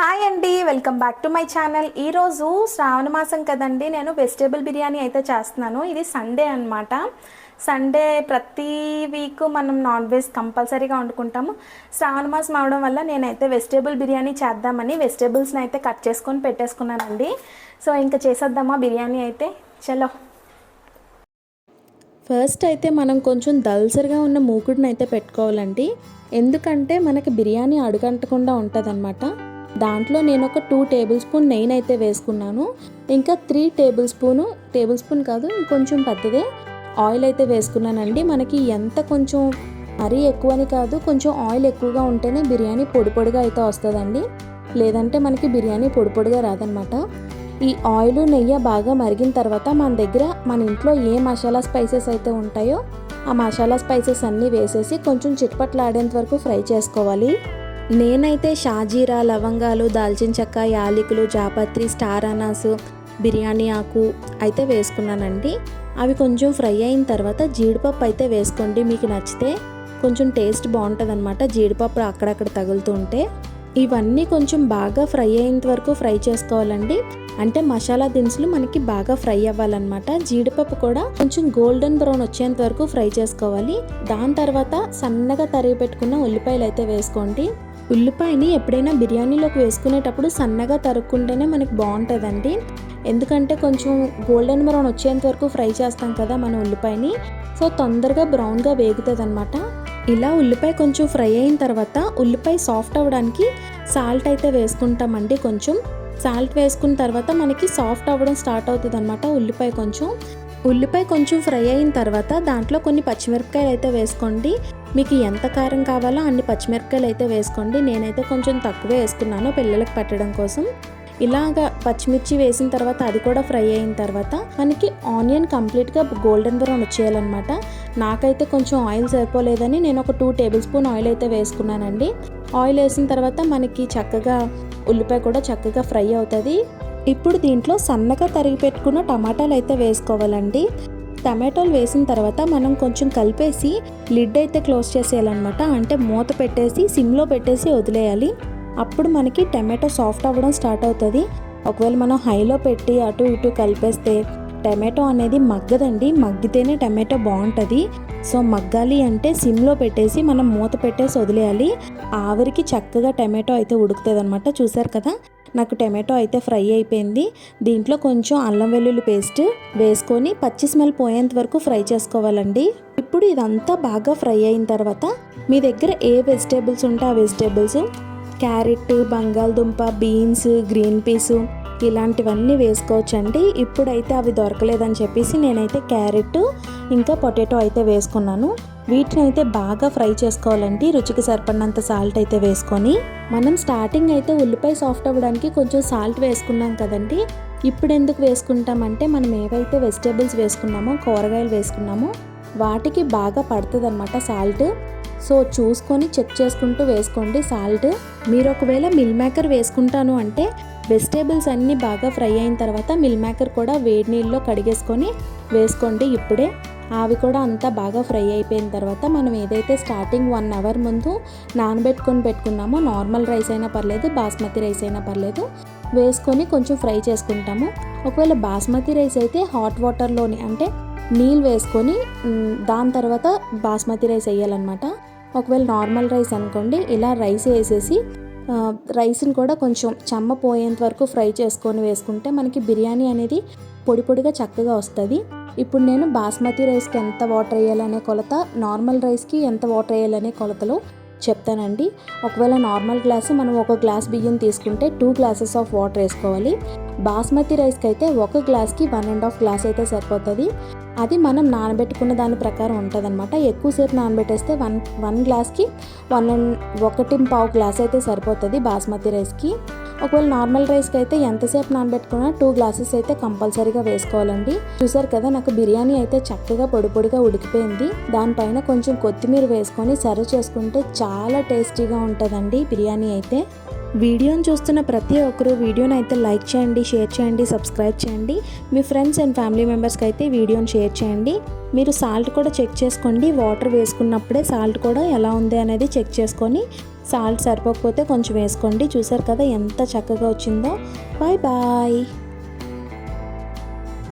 Hi అండి, welcome back to my channel. ఈరోజు శ్రావణ మాసం కదండి, నేను వెజిటేబుల్ బిర్యానీ అయితే చేస్తున్నాను. ఇది సండే అనమాట. సండే ప్రతి వీక్ మనం నాన్ వెజ్ కంపల్సరీగా వండుకుంటాము. శ్రావణ మాసం అవడం వల్ల నేనైతే వెజిటేబుల్ బిర్యానీ చేద్దామని వెజిటేబుల్స్ని అయితే కట్ చేసుకొని పెట్టేసుకున్నానండి. సో ఇంకా చేసేద్దామా బిర్యానీ అయితే. చలో. ఫస్ట్ అయితే మనం కొంచెం దల్సరిగా ఉన్న మూకుడిని అయితే పెట్టుకోవాలండి. ఎందుకంటే మనకి బిర్యానీ అడుగంటకుండా ఉంటుందన్నమాట. దాంట్లో నేను ఒక 2 టేబుల్ స్పూన్ నెయ్యి అయితే వేసుకున్నాను. ఇంకా 3 టేబుల్ స్పూన్ కాదు, కొంచెం పెద్దదే ఆయిల్ అయితే వేసుకున్నానండి. మనకి ఎంత కొంచెం మరీ ఎక్కువని కాదు, కొంచెం ఆయిల్ ఎక్కువగా ఉంటేనే బిర్యానీ పొడి పొడిగా అయితే వస్తుందండి. లేదంటే మనకి బిర్యానీ పొడి పొడిగా రాదనమాట. ఈ ఆయిల్ నెయ్యి బాగా మరిగిన తర్వాత మన ఇంట్లో ఏ మసాలా స్పైసెస్ అయితే ఉంటాయో ఆ మసాలా స్పైసెస్ అన్నీ వేసేసి కొంచెం చిట్పట్లాడేంత వరకు ఫ్రై చేసుకోవాలి. నేనైతే షాజీరా, లవంగాలు, దాల్చిన చెక్క, యాలకులు, జాపత్రి, స్టార్ అనాసు, బిర్యానీ ఆకు అయితే వేసుకున్నానండి. అవి కొంచెం ఫ్రై అయిన తర్వాత జీడిపప్పు అయితే వేసుకోండి. మీకు నచ్చితే కొంచెం టేస్ట్ బాగుంటుంది అనమాట, జీడిపప్పు అక్కడక్కడ తగులుతూ ఉంటే. ఇవన్నీ కొంచెం బాగా ఫ్రై అయ్యేంత వరకు ఫ్రై చేసుకోవాలండి. అంటే మసాలా దినుసులు మనకి బాగా ఫ్రై అవ్వాలన్నమాట. జీడిపప్పు కూడా కొంచెం గోల్డెన్ బ్రౌన్ వచ్చేంత వరకు ఫ్రై చేసుకోవాలి. దాని తర్వాత సన్నగా తరిగి పెట్టుకున్న ఉల్లిపాయలు అయితే వేసుకోండి. ఉల్లిపాయని ఎప్పుడైనా బిర్యానీలోకి వేసుకునేటప్పుడు సన్నగా తరుక్కుంటేనే మనకి బాగుంటుందండి. ఎందుకంటే కొంచెం గోల్డెన్ బ్రౌన్ వచ్చేంత వరకు ఫ్రై చేస్తాం కదా మన ఉల్లిపాయని. సో తొందరగా బ్రౌన్గా వేగుతుంది అనమాట. ఇలా ఉల్లిపాయ కొంచెం ఫ్రై అయిన తర్వాత ఉల్లిపాయ సాఫ్ట్ అవ్వడానికి సాల్ట్ అయితే వేసుకుంటామండి. కొంచెం సాల్ట్ వేసుకున్న తర్వాత మనకి సాఫ్ట్ అవ్వడం స్టార్ట్ అవుతుంది అనమాట. ఉల్లిపాయ కొంచెం ఫ్రై అయిన తర్వాత దాంట్లో కొన్ని పచ్చిమిరపకాయలు అయితే వేసుకోండి. మీకు ఎంత కారం కావాలో అన్ని పచ్చిమిరపకాయలు అయితే వేసుకోండి. నేనైతే కొంచెం తక్కువే వేసుకున్నాను పిల్లలకు పెట్టడం కోసం. ఇలాగా పచ్చిమిర్చి వేసిన తర్వాత అది కూడా ఫ్రై అయిన తర్వాత మనకి ఆనియన్ కంప్లీట్గా గోల్డెన్ బ్రౌన్ వచ్చేయాలన్నమాట. నాకైతే కొంచెం ఆయిల్ సరిపోలేదని నేను ఒక 2 టేబుల్ స్పూన్ ఆయిల్ అయితే వేసుకున్నానండి. ఆయిల్ వేసిన తర్వాత మనకి చక్కగా ఉల్లిపాయ కూడా చక్కగా ఫ్రై అవుతుంది. ఇప్పుడు దీంట్లో సన్నగా తరిగి పెట్టుకున్న టమాటాలు అయితే వేసుకోవాలండి. టమాటాలు వేసిన తర్వాత మనం కొంచెం కలిపేసి లిడ్ అయితే క్లోజ్ చేసేయాలన్నమాట. అంటే మూత పెట్టేసి సిమ్లో పెట్టేసి వదిలేయాలి. అప్పుడు మనకి టమాటో సాఫ్ట్ అవ్వడం స్టార్ట్ అవుతుంది. ఒకవేళ మనం హైలో పెట్టి అటు ఇటు కలిపేస్తే టమాటో అనేది మగ్గదండి. మగ్గితేనే టమాటో బాగుంటుంది. సో మగ్గాలి అంటే సిమ్లో పెట్టేసి మనం మూత పెట్టేసి వదిలేయాలి. ఆవిరికి చక్కగా టమాటో అయితే ఉడుకుతుంది అనమాట. చూసారు కదా, నాకు టమాటో అయితే ఫ్రై అయిపోయింది. దీంట్లో కొంచెం అల్లం వెల్లుల్లి పేస్ట్ వేసుకొని పచ్చి స్మెల్ పోయేంత వరకు ఫ్రై చేసుకోవాలండి. ఇప్పుడు ఇదంతా బాగా ఫ్రై అయిన తర్వాత మీ దగ్గర ఏ వెజిటేబుల్స్ ఉంటే ఆ వెజిటేబుల్స్, క్యారెట్, బంగాళదుంప, బీన్స్, గ్రీన్ పీస్ ఇలాంటివన్నీ వేసుకోవచ్చండి. ఇప్పుడైతే అవి దొరకలేదని చెప్పేసి నేనైతే క్యారెట్ ఇంకా పొటాటో అయితే వేసుకున్నాను. వీటిని అయితే బాగా ఫ్రై చేసుకోవాలండి. రుచికి సరిపడినంత సాల్ట్ అయితే వేసుకొని, మనం స్టార్టింగ్ అయితే ఉల్లిపాయ సాఫ్ట్ అవ్వడానికి కొంచెం సాల్ట్ వేసుకున్నాం కదండి. ఇప్పుడు ఎందుకు వేసుకుంటామంటే మనం ఏవైతే వెజిటేబుల్స్ వేసుకున్నామో, కూరగాయలు వేసుకున్నామో వాటికి బాగా పడుతుంది అనమాట సాల్ట్. సో చూసుకొని చెక్ చేసుకుంటూ వేసుకోండి సాల్ట్. మీరు ఒకవేళ మిల్ మేకర్ వేసుకుంటాను అంటే వెజిటేబుల్స్ అన్నీ బాగా ఫ్రై అయిన తర్వాత మిల్ మేకర్ కూడా వేడి నీళ్ళలో కడిగేసుకొని వేసుకోండి. ఇప్పుడే అవి కూడా అంతా బాగా ఫ్రై అయిపోయిన తర్వాత మనం ఏదైతే స్టార్టింగ్ 1 అవర్ ముందు పెట్టుకున్నామో, నార్మల్ రైస్ అయినా పర్లేదు, బాస్మతి రైస్ అయినా పర్లేదు, వేసుకొని కొంచెం ఫ్రై చేసుకుంటాము. ఒకవేళ బాస్మతి రైస్ అయితే హాట్ వాటర్లోని అంటే నీళ్ళు వేసుకొని దాని తర్వాత బాస్మతి రైస్ వేయాలన్నమాట. ఒకవేళ నార్మల్ రైస్ అనుకోండి, ఇలా రైస్ వేసేసి రైస్ని కూడా కొంచెం చెమ్మ పోయేంత వరకు ఫ్రై చేసుకొని వేసుకుంటే మనకి బిర్యానీ అనేది పొడి పొడిగా చక్కగా వస్తుంది. ఇప్పుడు నేను బాస్మతి రైస్కి ఎంత వాటర్ వేయాలనే కొలత, నార్మల్ రైస్కి ఎంత వాటర్ వేయాలనే కొలతలో చెప్తానండి. ఒకవేళ నార్మల్ గ్లాసు మనం 1 గ్లాస్ బియ్యం తీసుకుంటే 2 గ్లాసెస్ ఆఫ్ వాటర్ వేసుకోవాలి. బాస్మతి రైస్కి అయితే 1 గ్లాస్కి 1.5 గ్లాస్ అయితే సరిపోతుంది. అది మనం నానబెట్టుకున్న దాని ప్రకారం ఉంటుంది అనమాట. ఎక్కువసేపు నానబెట్టేస్తే 1 గ్లాస్కి 1.25 గ్లాస్ అయితే సరిపోతుంది బాస్మతి రైస్కి. ఒకవేళ నార్మల్ రైస్కి అయితే ఎంతసేపు నానబెట్టుకున్నా 2 గ్లాసెస్ అయితే కంపల్సరీగా వేసుకోవాలండి. చూసారు కదా, నాకు బిర్యానీ అయితే చక్కగా పొడి పొడిగా ఉడికిపోయింది. దానిపైన కొంచెం కొత్తిమీర వేసుకొని సర్వ్ చేసుకుంటే చాలా టేస్టీగా ఉంటుందండి బిర్యానీ అయితే. వీడియోని చూస్తున్న ప్రతి ఒక్కరు వీడియోని అయితే లైక్ చేయండి, షేర్ చేయండి, సబ్స్క్రైబ్ చేయండి. మీ ఫ్రెండ్స్ అండ్ ఫ్యామిలీ మెంబర్స్కి అయితే వీడియోని షేర్ చేయండి. మీరు సాల్ట్ కూడా చెక్ చేసుకోండి. వాటర్ వేసుకున్నప్పుడే సాల్ట్ కూడా ఎలా ఉంది అనేది చెక్ చేసుకొని సాల్ట్ సరిపోకపోతే కొంచెం వేసుకోండి. చూసారు కదా ఎంత చక్కగా వచ్చిందో. Bye bye.